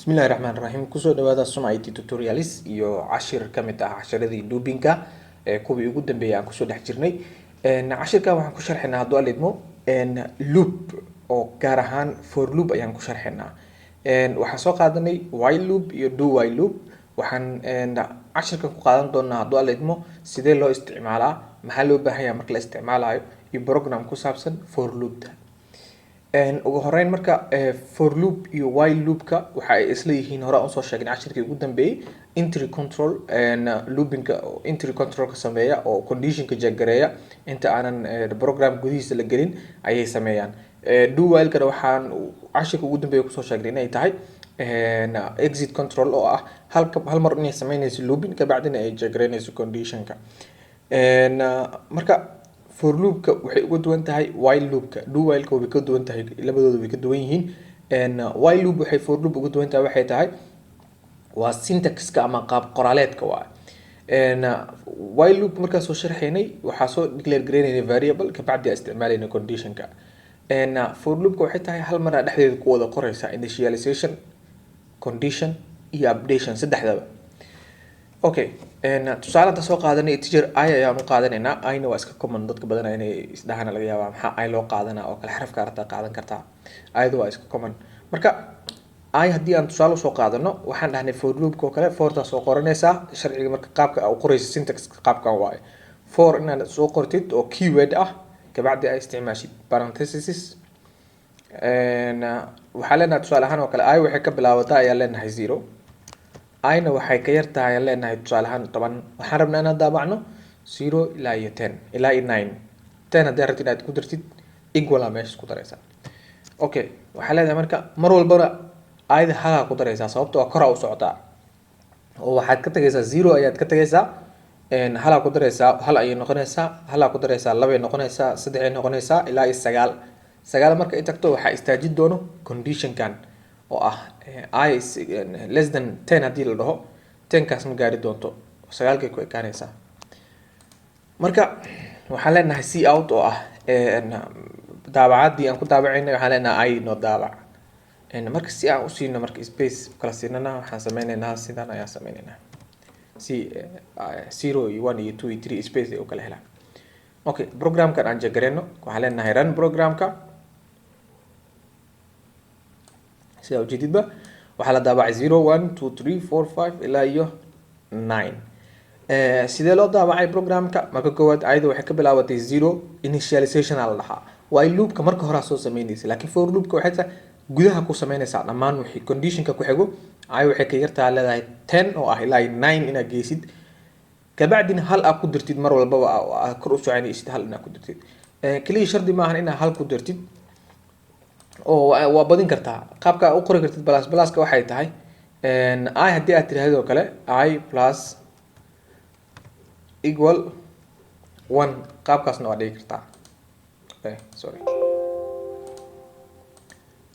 Bismillaahi Raxmaani Raxiim. Kusoo dhawaada Suma IT Tutorials iyo cashir ka mid ah casharadii loopinka kuwii ugu dambeeyay aan kusoo dhex jirnay. Cashirka waxaan ku sharxaynaa hadduu alidmo loop oo gaar ahaan for loop ayaan ku sharxaynaa. Waxaan soo qaadanay while loop iyo do while loop. Waxaan cashirkan ku qaadan doonaa hadduu alidmo sidee loo isticmaalaa, maxaa loo baahan yahay marka la isticmaalayo iyo program ku saabsan for loop. ugu horeyn marka for loop iyo while loopka waxa ay isla yihiin hore aan soo sheegnay cashirkii ugu dambeeyay. Entry control loopinka entry control ka sameeya oo conditionka jagareeya inta aanan program gudihiisa la gelin ayay sameeyaan. Do while kana waxaan cashirka ugu dambeeyay ku soo sheegnay inay tahay exit control oo ah hal mar inay sameynayso looping ka bacdina ay jagareynayso conditionka. Marka for loopka waxay uga duwan tahay while loopka. Do while-ka way ka duwan tahay, labadooda way ka duwan yihiin. While loop waxay for loop uga duwan tahay waxay tahay waa syntax-ka ama qaab qoraaleedka waa. While loop markaan soo sharxaynay waxaa soo declare gareynayna variable ka bacdi isticmaalayna conditionka. For loopka waxay tahay hal mar dhexdeeda ku wada qoraysa initialization, condition iyo updation saddexdaba. Okay, tusaale inta soo qaadanay teacher I ayaan u qaadanaynaa. I-na waa iska common, dadka badan inay isdhahaan laga yaabaa maxaa I loo qaadanaa oo kale xarafka aragta qaadan kartaa. I-du waa iska common. Marka I haddii aan tusaale soo qaadano waxaan dhahnay for loopka oo kale for taas soo qoranaysaa sharciga marka qaabka u qoraysa syntax qaabkan waaye. For inaad soo qortid oo keyword ah ka bacdi ay isticmaashid parentheses. Waxaa leenahay tusaale ahaan oo kale I waxay ka bilaabataa ayaa leenahay 0. I-na waxay ka yar tahay leenahay tusaale ahaan 10. Waxaan rabnaa inaan daabacno 0 ilaa iyo 10 ilaa iyo 9. 10 haddii rabtid inaad ku dartid equal aa meesha ku daraysaa. Okay, waxaa leedahay marka mar walbana I-da halaa ku daraysaa sababtoo ah kor u socotaa. Oo waxaad ka tagaysaa 0 ayaad ka tagaysaa halaa ku daraysaa hal ayay noqonaysaa, halaa ku daraysaa 2 ay noqonaysaa, 3 ay noqonaysaa ilaa iyo 9. 9 marka ay tagto waxaa istaajin doono conditionkan oo ah I less than 10 haddii la dhaho 10 kaas ma gaari doonto 9kay ku ekaanaysaa. Marka waxaan leenahay see out oo ah daabacadii aan ku daabacaynay waxaan leenahay I noo daabac. Marka si aan u siino marka space kala siinana waxaan sameynaynaa sidaan ayaan sameynaynaa. Si 0 iyo 1 iyo 2 iyo 3 space ay u kala helaan. Okay, programkan aan jagareyno waxaan leenahay run programka. sida ujeedidba waxaa la daabacay 0 1 2 3 4 5 ilaa iyo 9. sidee loo daabacay programka marka koowaad ayada waxay ka bilaabatay 0 initialization la dhahaa. While loopka marka hore soo sameynaysa laakiin for loopka waxay tahay gudaha ku sameynaysaa dhammaan wixii conditionka ku xigo. Ay waxay ka yartaa leedahay 10 oo ah ilaa 9 inaad geysid ka bacdina hal aad ku dirtid mar walbaba kor u soconaysid hal inaad ku dirtid. Kaliya shardi ma ahan inaad hal ku dirtid oo waa badin kartaa. Qaabka u qori kartid plus-ka waxay tahay I haddii aad tiraahdo kale I plus equal 1 qaabkaasna waa dhigi kartaa. Okay, sorry.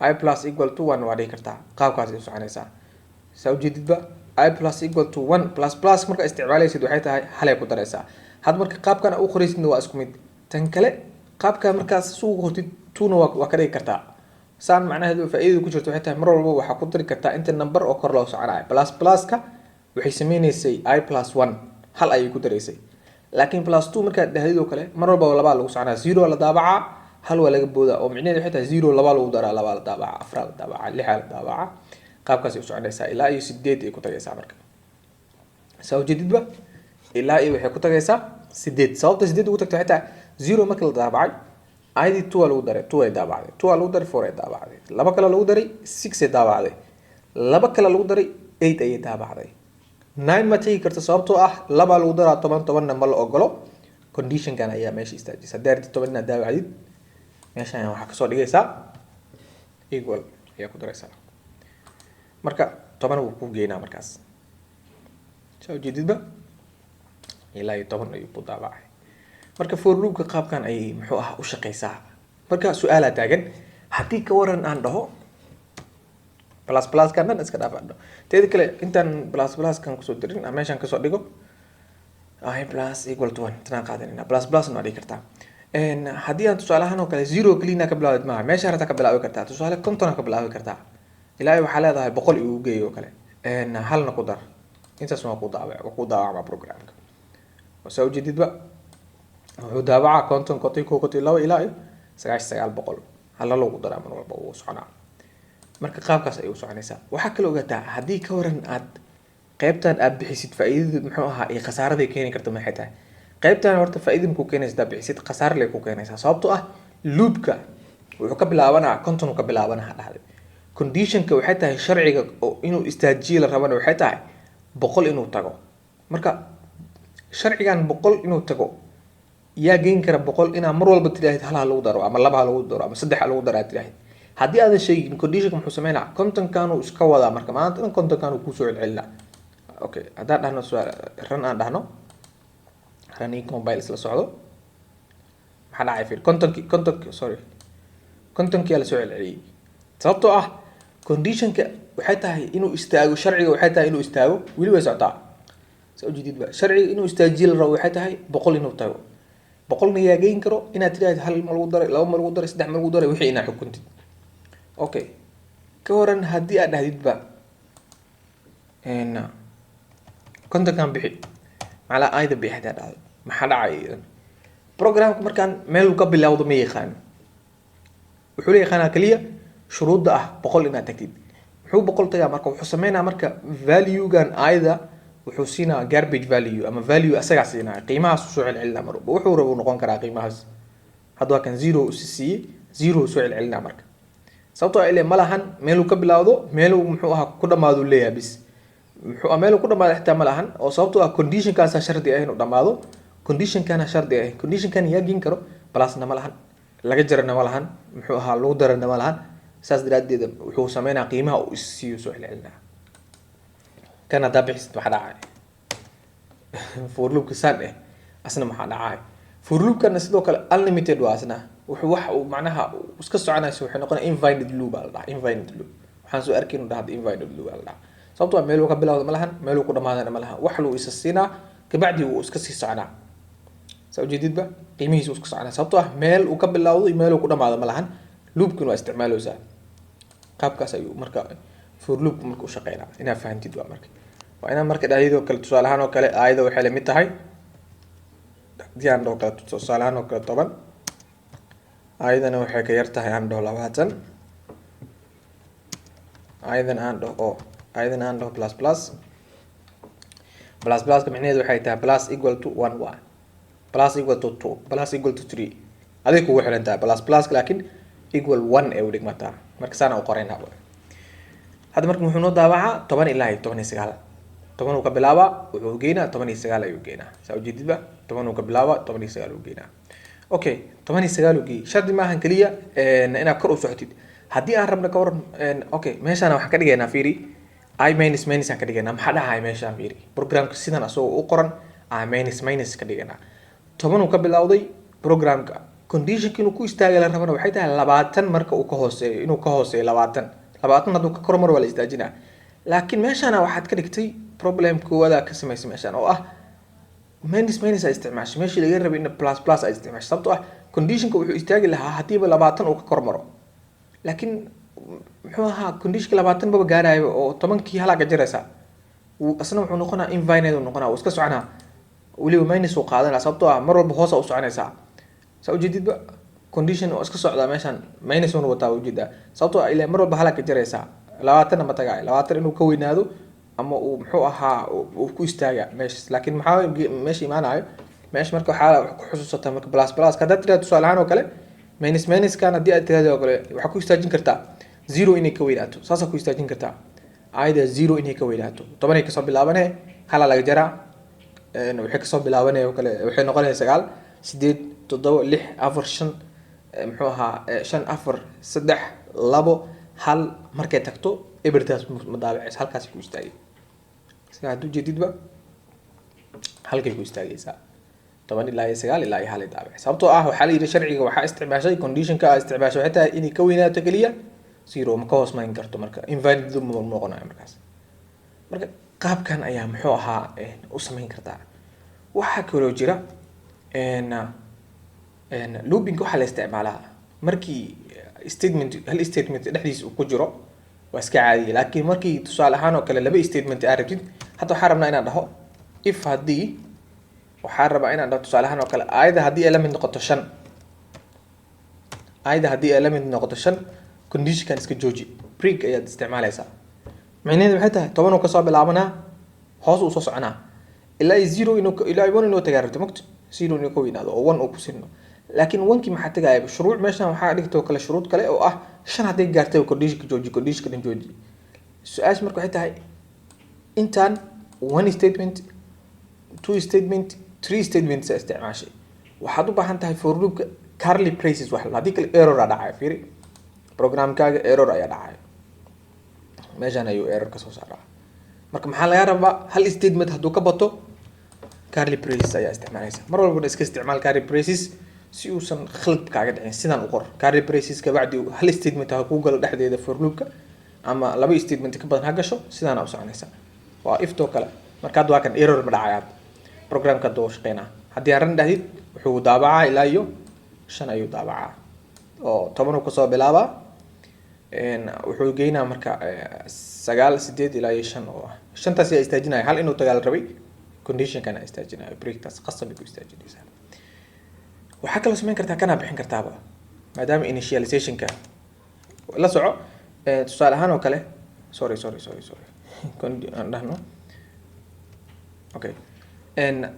I plus equal to 1 waa dhigi kartaa. Qaabkaas ay u soconaysaa. Saa ujeedidba I plus equal to 1 plus marka isticmaalaysid waxay tahay hal ay ku daraysaa. Had marka qaabkan u qoraysidna waa isku mid. Tan kale qaabka markaas soo qortid 2na waa ka dhigi kartaa. Saan macnaheedu faa'iido ku jirto waxay tahay mar walba waxa ku dari kartaa inta number oo kor loo soconayo. Plus-ka waxay sameynaysay I plus 1 hal ayay ku daraysay. Laakiin plus 2 marka dhahdid oo kale mar walba laba lagu soconaa. 0 la daabacaa hal waa laga boodaa oo macnaheedu waxay tahay 0 laba lagu daraa, laba la daabacaa, 4 la daabacaa, 6 la daabacaa. Qaabkaas ay u soconaysaa ilaa iyo 8 ay ku tagaysaa marka. Saa ujeedidba ilaa iyo waxay ku tagaysaa 8. Sababta 8 ugu tagto waxay tahay 0 marka la daabacay ID 2 lagu daray 2 ay daabacday, 2 lagu daray 4 ay daabacday, laba kale lagu daray 6 ay daabacday, laba kale lagu daray 8 ay daabacday. 9 ma tagi karto sababtoo ah laba lagu daraa 10 ma la ogolo. Conditionkan ayaa meesha istaajisa. Haddii 10 inaad daabacdid meeshaan waxaa kasoo dhigaysaa equal ayaa ku daraysaa. Marka 10 wuu ku geynaa markaas. Saa ujeedidba ilaa iyo 10 ayuu ku daabacay. Marka for loopka qaabkan ay muxuu ah u shaqeysaa. Marka su'aala taagan haddii ka waran aan dhaho plus-kan dhan iska dhaafadho. Teeda kale intaan plus-kan kusoo dirin meeshaan kasoo dhigo I plus equal to 1 tanaan qaadanayna. Plus-na dhigi kartaa. Haddii aan tusaale ahaan oo kale 0 kaliya ka bilaawid maaha meesha harta ka bilaawi kartaa. Tusaale 50 ka bilaawi kartaa. ilaa waxaa leedahay boqol igu geeyo kale halna ku dar intaas waa ku daawacma programka soo ujeedidba wuxuu daawacaa konton konton konton laba ilaa iyo 9900 hal lagu daraa mar walba uu soconaa marka qaabkaas ay u soconaysaa waxa kale ogaataa haddii ka waran aad qaybtan aad bixisid faa'iidada muxuu ahaa iyo khasaarada ay keeni karto maxay tahay qaybtan horta faa'iido ku keenaysa bixisid khasaar leh ku keenaysa sababtoo ah loopka wuxuu ka bilaabanaa konton ka bilaabanaa dhahday conditionka waxay tahay sharciga inuu istaajiyo la rabana waxay tahay 100 inuu tago marka sharcigan 100 inuu tago yaa geyn kara 100 ina mar walba tiraahid hal lagu daro ama laba lagu daro ama saddex lagu daro tiraahid haddii aad sheegin conditionka muxuu sameynaa konton kaanu iska wadaa marka maanta in konton kaanu ku soo celcelinaa okay haddaan dhahno ran aan dhahno rani combine isla socdo maxaa dhacay fiir kontonkii la soo celceliyay sababtoo ah conditionka waxay tahay inuu istaago sharciga waxay tahay inuu istaago weli way socotaa soo jeedid ba sharciga inuu istaajiyo la rabo waxay tahay 100 inuu tago 100 yaa geyn karo inaad tiraahdo hal ma lagu daray laba ma lagu daray saddex ma lagu daray wixii inaad xukuntid okay ka waran haddii aad dhahdid ba kontonkan bixi macala ayda bixida dhacdo maxaa dhacay programka markaan meel uu ka bilowdo ma yaqaan wuxuu leeyahay kaliya shuruudda ah 100 inaad tagtid wuxuu 100 tagaa marka wuxuu sameynaa marka value-gan ayda wuxuu siinaa garbage value ama value asaga siinaa qiimaha soo celcelinaa mar wuxuu rabo noqon karaa qiimahaas hadda kan 0 siiyay 0 soo celcelinaa marka sababtoo ah ilaa malahan meel uu ka bilowdo meel uu muxuu ahaa ku dhamaado leeyahay bis muxuu meel uu ku dhamaado xitaa malahan oo sababtoo ah condition kaas shardi ah inuu dhamaado condition kana shardi ah condition kan yaagin karo plusna malahan laga jarana malahan muxuu ahaa lagu darana malahan saas daraadeed wuxuu sameynaa qiimaha uu siiyo soo celcelinaa kana dabixist waxa dhacay for loop san asna maxaa dhacay for loop kana sidoo kale unlimited waasna wuxuu wax uu macnaha iska soconayso wuxuu noqonaa infinite loop la dhahay infinite loop waxaan soo arkay inuu dhahdo infinite loop la dhahay sababtoo meel uu ka bilowdo malahan meel uu ku dhamaadana malahan wax loo isa siinaa kabacdi uu iska sii soconaa soo jeedidba qiimihiisu iska soconaa sababtoo ah meel uu ka bilowdo iyo meel uu ku dhamaado malahan loopkan waa isticmaaloosaa qaabkaas ayuu marka for loop marka u shaqeynaa inaad fahantid waa marka waa inaan marka dhaliidoo kale tusaale ahaan oo kale aayada waxay la mid tahay diyaan oo kale tusaale ahaan oo kale 10 aayadana waxay ka yar tahay aan dhaho 20 aayadan aan dhaho plus ka micnaheedu waxay tahay plus equal to 1 plus equal to 2 plus equal to 3 adiga kugu xiran tahay plus laakiin equal 1 ee u dhigmataa marka saana u qoraynaa hadda marka wuxuu noo daawacaa 10 ilaa 19 10 uu ka bilaabaa wuxuu geynaa 19 ayuu geynaa saa ujeedidba 10 uu ka bilaabaa 19 uu geynaa okay 19 uu geey shardi ma ahan kaliya inaad kor u socotid haddii aan rabno ka waran okay meeshaan waxaan ka dhigaynaa fiiri I minus aan ka dhigaynaa maxaa dhacay meeshaan fiiri programka sidan asoo u qoran I minus ka dhigaynaa 10 uu ka bilowday programka conditionka inuu ku istaagay la rabana waxay tahay 20 marka uu ka hooseeyo inuu ka hooseeyo 20 hadduu ka kormar wala istaajinaa laakiin meeshaan waxaad ka dhigtay problem koowaad ka samaysay meeshaan oo ah minus ay isticmaashay meeshii laga rabay in plus ay isticmaashay sababtoo ah conditionka wuxuu istaagi lahaa hadiiba 20 uu ka kormaro laakiin muxuu ahaa conditionka 20 baba gaarayo oo 10kii halaaga jiraysa asna wuxuu noqonaa infinite noqonaa iska soconaa waliba minus uu qaadanaa sababtoo ah mar walba hoos u soconaysaa saa ujeedidba condition oo iska socda meeshan minus uu wataa ujeedaa sababtoo ah ilaa mar walba halaaga jiraysa 20 ma tagay 20 inuu ka weynaado ama uu muxuu ahaa uu ku istaaga meesha laakiin maxaa meesha imaanayo meesha marka waxa ku xusuusataa marka plus ka dad tiraahdo tusaale ahaan oo kale minus kana hadii aad tiraahdo oo kale waxa ku istaajin kartaa 0 inay ka weynaato saasa ku istaajin kartaa ayda 0 inay ka weynaato 10 ay ka soo bilaabanay hala laga jaraa waxay ka soo bilaabanay oo kale waxay noqonaysaa 9 8 7 6 4 5 muxuu ahaa 5 4 3 2 hal markay tagto ebertaas ma daabacaysa halkaas ku istaagay sida aad u jeedidba halkay ku istaagaysaa 10 ilaa 9 ilaa hal daabacay sababtoo ah waxa la yiri sharciga waxa isticmaashay conditionka isticmaashay xitaa inay ka weynaato kaliya 0 ma ka hoos mayn karto marka invalid ma noqonayo markaas marka qaabkan ayaa muxuu ahaa u sameyn kartaa waxa kale oo jira looping waxa la isticmaalaa markii statement hal statement dhexdiisa uu ku jiro waa iska caadi laakiin markii tusaale ahaan oo kale laba statement aad rabtid hadda waxaan rabnaa inaan dhaho if haddii waxaan rabaa inaan dhaho tusaale ahaan oo kale ayada haddii element noqoto 5 ayada haddii element noqoto 5 conditionkan iska jooji break ayaad isticmaalaysaa macnaheedu waxay tahay 10 uu ka soo bilaabanaa hoos uu soo soconaa ilaa 0 ilaa 1 inuu tagaa rabto mugti 0 inuu ka weynaado oo 1 uu ku sirno laakiin 1kii maxaa tagayba shuruuc meeshan waxaa dhigtay kale shuruud kale oo ah 5 haday gaartay conditionka jooji conditionka jooji su'aash marka waxay tahay intaan 1 statement 2 statement 3 statements isticmaashay waxaad u baahan tahay for loop curly braces wax la hadii kale error dhacay fiiri programkaaga error ayaa dhacay meeshan ayuu error ka soo saaraa marka maxaa laga rabaa hal statement hadduu ka bato curly braces ayaa isticmaalaysa mar walba iska isticmaal curly braces si uusan khalad kaaga dhicin sidaan u qor curly braces ka bacdi hal statement ha ku gal dhexdeeda for loop ama laba statement ka badan ha gasho sidaan u soconaysa waa if to kale marka waa kan error ma dhacayaa programka doo shaqeynaa haddii aan ran dhahdid wuxuu daabacaa ilaa iyo 5 ayuu daabacaa oo 10 uu ka soo bilaabaa wuxuu geynaa marka 9 8 ilaa iyo 5 oo 5taas ayaa istaajinaya hal inuu tagaal rabay condition kana istaajinaya break taas qasab ku istaajinaysa waxa kale samayn kartaa kana bixin kartaaba maadaama initialization ka la soco tusaale ahaan oo kale sorry aan dhahno okay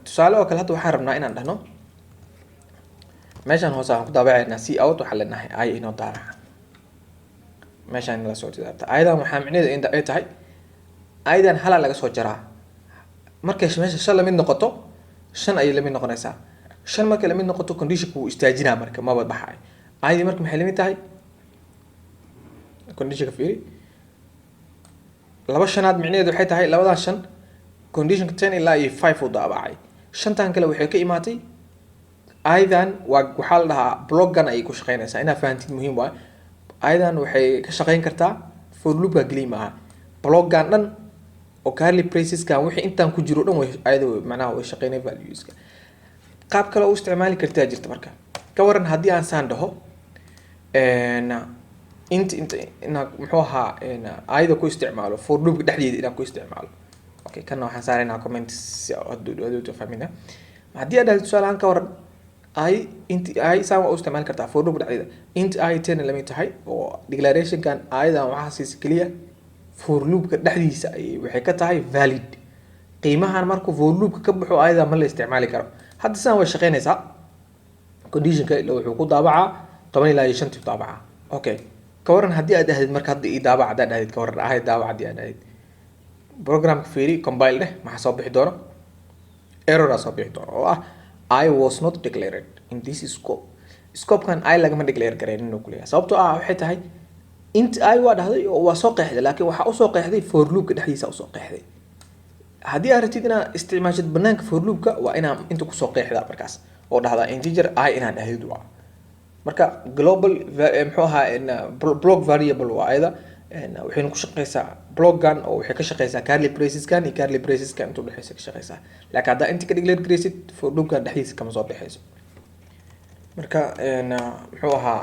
tusaale oo kale hadda waxaan rabnaa inaan dhahno meeshan hoos aan ku daabacaynaa si out waxa leenahay ay inoo daabaca meeshan la soo tidaabta aydan waxaa micnaheedu in ay tahay aydan hala laga soo jaraa markay meesha 5 la mid noqoto 5 ay la mid noqonaysaa 5 markay la mid noqoto conditionku uu istaajinaa marka ma wad baxay aydi marka maxay la mid tahay conditionka fiiri laba shanaad micnaheedu waxay tahay labadan 5 conditionka 10 ilaa 5 uu daabacay 5tan kale waxay ka imaatay aydan waxa la dhahaa bloggan ay ku shaqeynaysaa ina fahamtid muhiim waa aydan waxay ka shaqeyn kartaa for loop galiimaha bloggan dhan oo curly braces kan wixii intaan ku jiro dhan way ayada macnaha way shaqeynay valueska qaab kale oo isticmaali kartaa jirta marka ka waran haddii aan saan dhaho inta muxuu ahaa ayada ku isticmaalo for loop dhexdeeda inaan ku isticmaalo okay kana waxaan saaraynaa comments haduu fahmina haddii aad tusaale ka waran ay saan u isticmaali kartaa for loop dhexdeeda inta ay 10 la mid tahay oo declaration kan ayadan waxa siis kaliya for loop ka dhexdiisa ay waxay ka tahay valid qiimahan markuu for loop ka baxo ayadan ma la isticmaali karo hadda saan way shaqeynaysaa condition ka wuxuu ku daabacaa 10 ilaa 5 daabacaa okay ka waran haddii aad ahayd marka hadda ii daabac aad ahayd ka waran ahayd daabac haddii aad ahayd programka fiiri compile dheh maxaa soo bixi doono error soo bixi doono oo ah I was not declared in this scope kan I lagama declare gareyn inuu ku leeyahay sababtoo ah waxay tahay inta I waa dhahday oo waa soo qeexday laakiin waxa uu soo qeexday for loop ka dhexdiisa uu soo qeexday haddii aad rabtid inaad isticmaashid banaanka for loop ka waa inaa inta ku soo qeexdaa markaas oo dhahdaa integer I inaan ahayd waa marka global muxuu ahaa block variable waa ayada waxaynu ku shaqeysaa bloggan oo waxay ka shaqeysaa curly braces kan iyo curly braces kan inta dhexeysa ka shaqeysaa laakiin hadda inta ka declare gareysid for loop kan dhexdiisa kama soo baxayso marka muxuu ahaa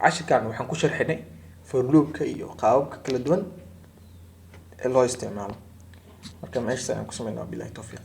cashirkan waxaan ku sharxinay for loop ka iyo qaababka kala duwan ee loo isticmaalo marka meesha aan ku sameeyno billahi tawfiiq